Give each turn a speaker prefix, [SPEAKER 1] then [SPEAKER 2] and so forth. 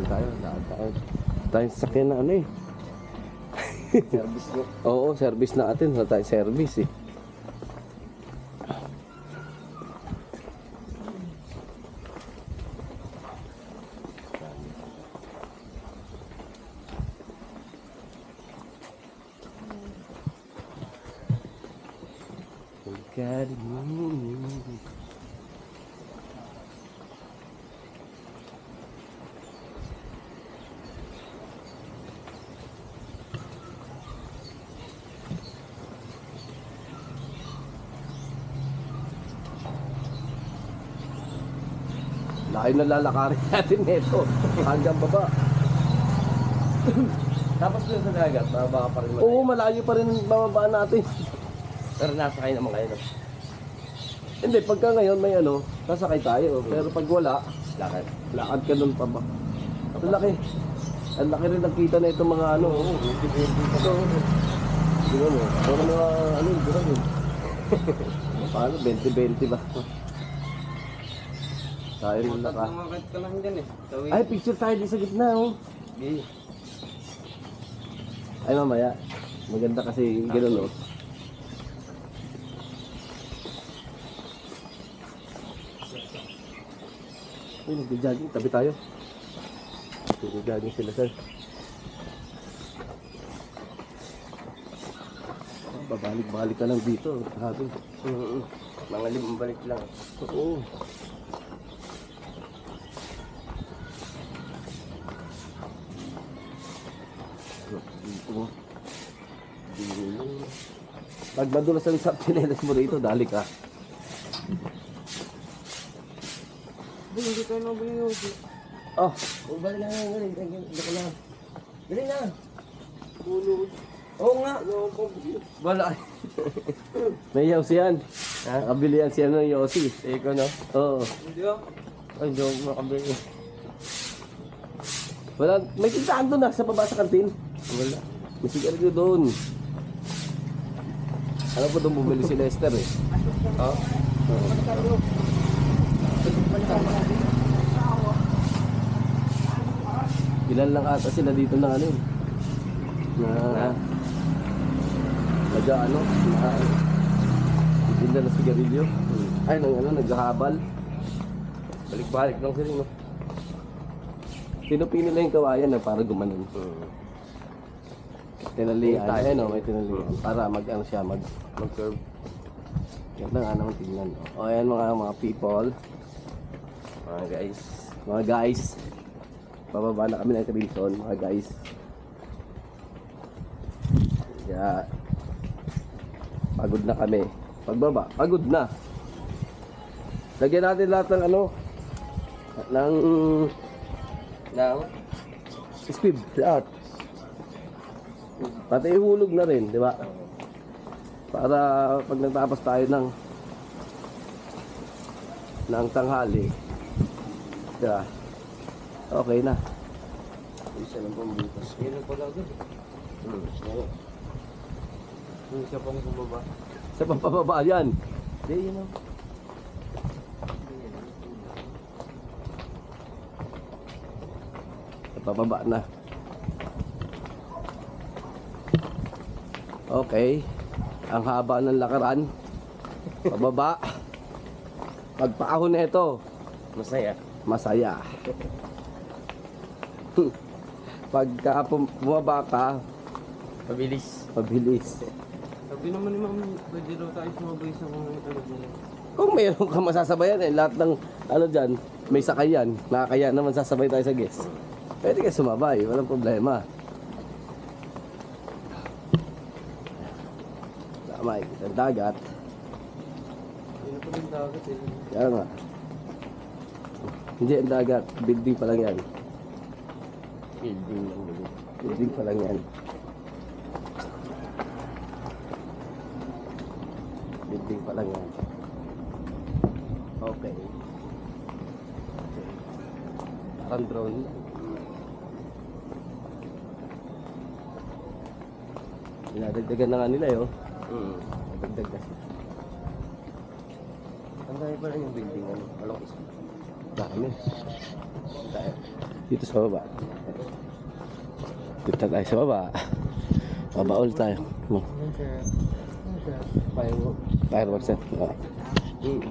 [SPEAKER 1] tayo. Tayong sakyan na ano eh.
[SPEAKER 2] Service mo.
[SPEAKER 1] Oo, service na atin. Wala tayong service eh. Laki na lalakarin natin nito hanggang baba.
[SPEAKER 2] Tapos doon sa dagat, bababa ka pa rin.
[SPEAKER 1] Oo, malayo pa rin ang bababaan natin.
[SPEAKER 2] Pero nasakay naman kayo. No?
[SPEAKER 1] Hindi, pagka ngayon may ano, sasakay tayo. Pero pag wala,
[SPEAKER 2] Lakad.
[SPEAKER 1] lakad ka doon pa ba? Ang laki. Ang laki rin nakita na itong mga ano. Oo, ito. Di ba mo? Pero mga ano, di ba yun? Paano? 20-20 ba? Tayo rin naka.
[SPEAKER 2] Tumakit ka lang dyan eh. Tawid.
[SPEAKER 1] Ay, picture tayo di sa gitna oh.
[SPEAKER 2] Okay.
[SPEAKER 1] Ay mamaya. Maganda kasi gano'n oh. Uy, nag-jogging. Tabi tayo. Nag-jogging sila sir. Babalik-balik ka lang dito. Habi.
[SPEAKER 2] Mga limang balik lang.
[SPEAKER 1] Oo. Pag madulas ang sa pinelas mo rito, dali ka.
[SPEAKER 2] Hindi tayo nabili yung usi.
[SPEAKER 1] Oh,
[SPEAKER 2] Balik na nga, galing. Dako lang. Galing na.
[SPEAKER 1] tulog.
[SPEAKER 2] Oo nga. Wala.
[SPEAKER 1] May Yossi yan.
[SPEAKER 2] Ha?
[SPEAKER 1] Nakabili yan siya ng Yossi.
[SPEAKER 2] Ikaw no?
[SPEAKER 1] Oo.
[SPEAKER 2] Hindi ako. Ay, hindi ako makabili.
[SPEAKER 1] Wala, may tindahan doon na sa baba sa kantin.
[SPEAKER 2] Wala.
[SPEAKER 1] May sigarilyo doon. Ano po doon bumili si Lester eh.
[SPEAKER 2] Oh?
[SPEAKER 1] Ilan lang ata sila dito na ano eh. Na ano, tinda na sigarilyo. Ay, naghahabal.
[SPEAKER 2] Balik-balik lang sila, no?
[SPEAKER 1] Pinupino lang yung kawayan na para gumanon. Tinalian.
[SPEAKER 2] Tayo.
[SPEAKER 1] Ayun o, may tinalian. Para mag-ano siya,
[SPEAKER 2] Mag-curve.
[SPEAKER 1] yan lang anong tingnan. O, ayan mga people.
[SPEAKER 2] Mga guys.
[SPEAKER 1] Mga guys. Bababa na kami ng Crimson, mga guys. Kaya, pagod na kami. Pagbaba, pagod na. Lagyan natin lahat ng ano, ng
[SPEAKER 2] Now?
[SPEAKER 1] speed, lahat. Pati ihulog na rin, di ba? Para pag nagtapos tayo ng tanghali, di ba? Okay na.
[SPEAKER 2] Isa lang pong butas. Yun lang pala agad. Oo. Yung isa pang bumaba.
[SPEAKER 1] Sa pampababa yan.
[SPEAKER 2] Hindi, yun lang.
[SPEAKER 1] Sa pababa na. Okay. Ang haba ng lakaran. Pababa. Pagpaahon na ito,
[SPEAKER 2] Masaya.
[SPEAKER 1] masaya. Pagka bumaba ka,
[SPEAKER 2] Mabilis.
[SPEAKER 1] mabilis.
[SPEAKER 2] Sabi naman ni Ma'am, pwede daw tayo sumabay sa mga ano nila.
[SPEAKER 1] Kung mayroon ka masasabayan eh, lahat ng ano dyan, may sakayan. Nakakaya naman sasabay tayo sa guest. Pwede ka sumabay, walang problema. Tama, ang dagat.
[SPEAKER 2] Yun na pala yung dagat eh.
[SPEAKER 1] Kaya nga. Hindi ang dagat, building pa lang yan.
[SPEAKER 2] Building lang ulit.
[SPEAKER 1] Building pa lang yan. Building pa lang yan. Okay. Parang drone. Dinadagdagan na nga nila yun. Dagdag kasi.
[SPEAKER 2] Ang dami pala yung building ano. Walang isa.
[SPEAKER 1] Dami.
[SPEAKER 2] Dahil.
[SPEAKER 1] Dito sa baba. Dito tayo sa baba. Baba ulit tayo.
[SPEAKER 2] Firework.
[SPEAKER 1] Fireworks yan.
[SPEAKER 2] Hmm.